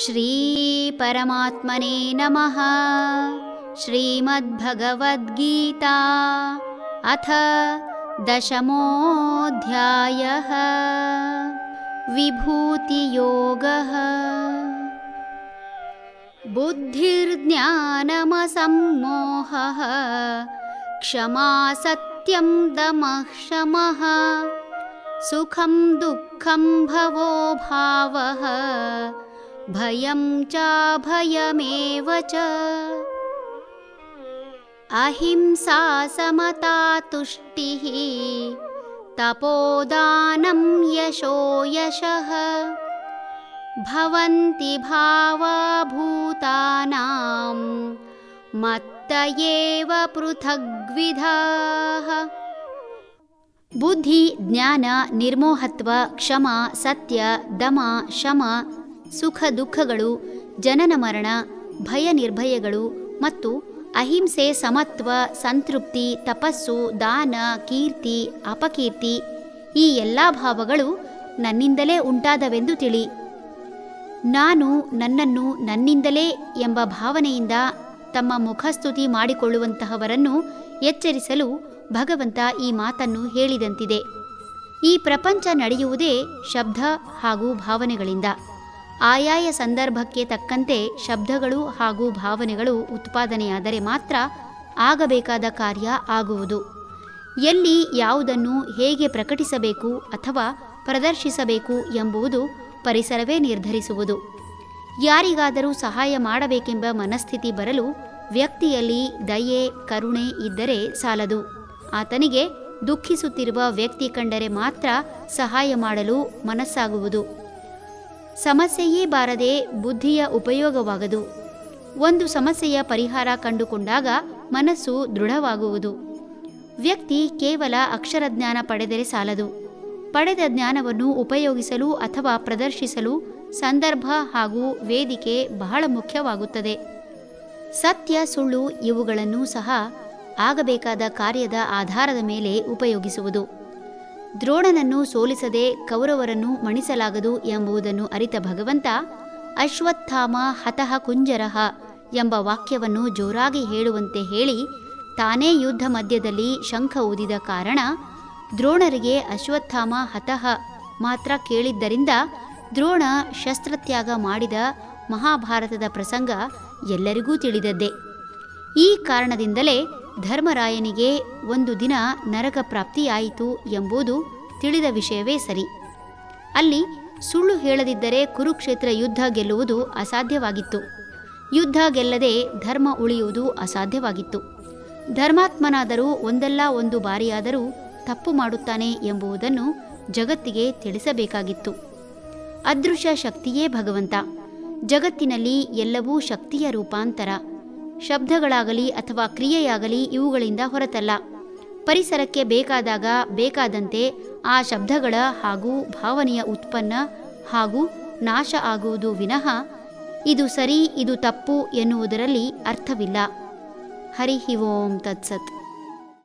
ಶ್ರೀ ಪರಮಾತ್ಮನೇ ನಮಃ. ಶ್ರೀಮದ್ಭಗವದ್ಗೀತಾ ಅಥ ದಶಮೋऽಧ್ಯಾಯಃ. ವಿಭೂತಿಯೋಗಃ. ಬುದ್ಧಿರ್ಜ್ಞಾನಮಸಮ್ಮೋಹಃ ಕ್ಷಮಾ ಸತ್ಯಂ ದಮಃ ಶಮಃ ಸುಖಂ ದುಃಖಂ ಭವೋ ಭಾವಃ ಭಯಂ ಚಾಭಯಮೇವ ಚ. ಅಹಿಂಸಾ ಸಮತಾ ತುಷ್ಟಿಃ ತಪೋದಾನಂ ಯಶೋ ಯಶಃ ಭವಂತಿ ಭಾವಾ ಭೂತಾನಾಂ ಮತ್ತ ಏವ ಪೃಥಗ್ವಿಧಾಃ. ಬುದ್ಧಿ, ಜ್ಞಾನ, ನಿರ್ಮೋಹತ್ವ, ಕ್ಷಮ, ಸತ್ಯ, ದಮ, ಶಮ, ಸುಖ ದುಃಖಗಳು, ಜನನ ಮರಣ, ಭಯ ನಿರ್ಭಯಗಳು ಮತ್ತು ಅಹಿಂಸೆ, ಸಮತ್ವ, ಸಂತೃಪ್ತಿ, ತಪಸ್ಸು, ದಾನ, ಕೀರ್ತಿ, ಅಪಕೀರ್ತಿ ಈ ಎಲ್ಲ ಭಾವಗಳು ನನ್ನಿಂದಲೇ ಉಂಟಾದವೆಂದು ತಿಳಿ. ನಾನು ನನ್ನನ್ನು ನನ್ನಿಂದಲೇ ಎಂಬ ಭಾವನೆಯಿಂದ ತಮ್ಮ ಮುಖಸ್ತುತಿ ಮಾಡಿಕೊಳ್ಳುವಂತಹವರನ್ನು ಎಚ್ಚರಿಸಲು ಭಗವಂತ ಈ ಮಾತನ್ನು ಹೇಳಿದಂತಿದೆ. ಈ ಪ್ರಪಂಚ ನಡೆಯುವುದೇ ಶಬ್ದ ಹಾಗೂ ಭಾವನೆಗಳಿಂದ. ಆಯಾಯ ಸಂದರ್ಭಕ್ಕೆ ತಕ್ಕಂತೆ ಶಬ್ದಗಳು ಹಾಗೂ ಭಾವನೆಗಳು ಉತ್ಪಾದನೆಯಾದರೆ ಮಾತ್ರ ಆಗಬೇಕಾದ ಕಾರ್ಯ ಆಗುವುದು. ಎಲ್ಲಿ ಯಾವುದನ್ನು ಹೇಗೆ ಪ್ರಕಟಿಸಬೇಕು ಅಥವಾ ಪ್ರದರ್ಶಿಸಬೇಕು ಎಂಬುದು ಪರಿಸರವೇ ನಿರ್ಧರಿಸುವುದು. ಯಾರಿಗಾದರೂ ಸಹಾಯ ಮಾಡಬೇಕೆಂಬ ಮನಸ್ಥಿತಿ ಬರಲು ವ್ಯಕ್ತಿಯಲ್ಲಿ ದಯೆ, ಕರುಣೆ ಇದ್ದರೆ ಸಾಲದು. ಆತನಿಗೆ ದುಃಖಿಸುತ್ತಿರುವ ವ್ಯಕ್ತಿ ಕಂಡರೆ ಮಾತ್ರ ಸಹಾಯ ಮಾಡಲು ಮನಸ್ಸಾಗುವುದು. ಸಮಸ್ಯೆಯೇ ಬಾರದೆ ಬುದ್ಧಿಯ ಉಪಯೋಗವಾಗದು. ಒಂದು ಸಮಸ್ಯೆಯ ಪರಿಹಾರ ಕಂಡುಕೊಂಡಾಗ ಮನಸ್ಸು ದೃಢವಾಗುವುದು. ವ್ಯಕ್ತಿ ಕೇವಲ ಅಕ್ಷರಜ್ಞಾನ ಪಡೆದರೆ ಸಾಲದು. ಪಡೆದ ಜ್ಞಾನವನ್ನು ಉಪಯೋಗಿಸಲು ಅಥವಾ ಪ್ರದರ್ಶಿಸಲು ಸಂದರ್ಭ ಹಾಗೂ ವೇದಿಕೆ ಬಹಳ ಮುಖ್ಯವಾಗುತ್ತದೆ. ಸತ್ಯ, ಸುಳ್ಳು ಇವುಗಳನ್ನು ಸಹ ಆಗಬೇಕಾದ ಕಾರ್ಯದ ಆಧಾರದ ಮೇಲೆ ಉಪಯೋಗಿಸುವುದು. ದ್ರೋಣನನ್ನು ಸೋಲಿಸದೆ ಕೌರವರನ್ನು ಮಣಿಸಲಾಗದು ಎಂಬುದನ್ನು ಅರಿತ ಭಗವಂತ ಅಶ್ವತ್ಥಾಮ ಹತಃ ಕುಂಜರಃ ಎಂಬ ವಾಕ್ಯವನ್ನು ಜೋರಾಗಿ ಹೇಳುವಂತೆ ಹೇಳಿ ತಾನೇ ಯುದ್ಧ ಮಧ್ಯದಲ್ಲಿ ಶಂಖ ಊದಿದ ಕಾರಣ ದ್ರೋಣರಿಗೆ ಅಶ್ವತ್ಥಾಮ ಹತಃ ಮಾತ್ರ ಕೇಳಿದ್ದರಿಂದ ದ್ರೋಣ ಶಸ್ತ್ರತ್ಯಾಗ ಮಾಡಿದ ಮಹಾಭಾರತದ ಪ್ರಸಂಗ ಎಲ್ಲರಿಗೂ ತಿಳಿದದ್ದೇ. ಈ ಕಾರಣದಿಂದಲೇ ಧರ್ಮರಾಯನಿಗೆ ಒಂದು ದಿನ ನರಕ ಪ್ರಾಪ್ತಿಯಾಯಿತು ಎಂಬುದು ತಿಳಿದ ವಿಷಯವೇ ಸರಿ. ಅಲ್ಲಿ ಸುಳ್ಳು ಹೇಳದಿದ್ದರೆ ಕುರುಕ್ಷೇತ್ರ ಯುದ್ಧ ಗೆಲ್ಲುವುದು ಅಸಾಧ್ಯವಾಗಿತ್ತು. ಯುದ್ಧ ಗೆಲ್ಲದೆ ಧರ್ಮ ಉಳಿಯುವುದು ಅಸಾಧ್ಯವಾಗಿತ್ತು. ಧರ್ಮಾತ್ಮನಾದರೂ ಒಂದಲ್ಲ ಒಂದು ಬಾರಿಯಾದರೂ ತಪ್ಪು ಮಾಡುತ್ತಾನೆ ಎಂಬುದನ್ನು ಜಗತ್ತಿಗೆ ತಿಳಿಸಬೇಕಾಗಿತ್ತು. ಅದೃಶ್ಯ ಶಕ್ತಿಯೇ ಭಗವಂತ. ಜಗತ್ತಿನಲ್ಲಿ ಎಲ್ಲವೂ ಶಕ್ತಿಯ ರೂಪಾಂತರ. ಶಬ್ದಗಳಾಗಲಿ ಅಥವಾ ಕ್ರಿಯೆಯಾಗಲಿ ಇವುಗಳಿಂದ ಹೊರತಲ್ಲ. ಪರಿಸರಕ್ಕೆ ಬೇಕಾದಾಗ ಬೇಕಾದಂತೆ ಆ ಶಬ್ದಗಳ ಹಾಗೂ ಭಾವನೆಯ ಉತ್ಪನ್ನ ಹಾಗೂ ನಾಶ ಆಗುವುದು ವಿನಃ ಇದು ಸರಿ ಇದು ತಪ್ಪು ಎನ್ನುವುದರಲ್ಲಿ ಅರ್ಥವಿಲ್ಲ. ಹರಿ ಓಂ ತತ್ಸತ್.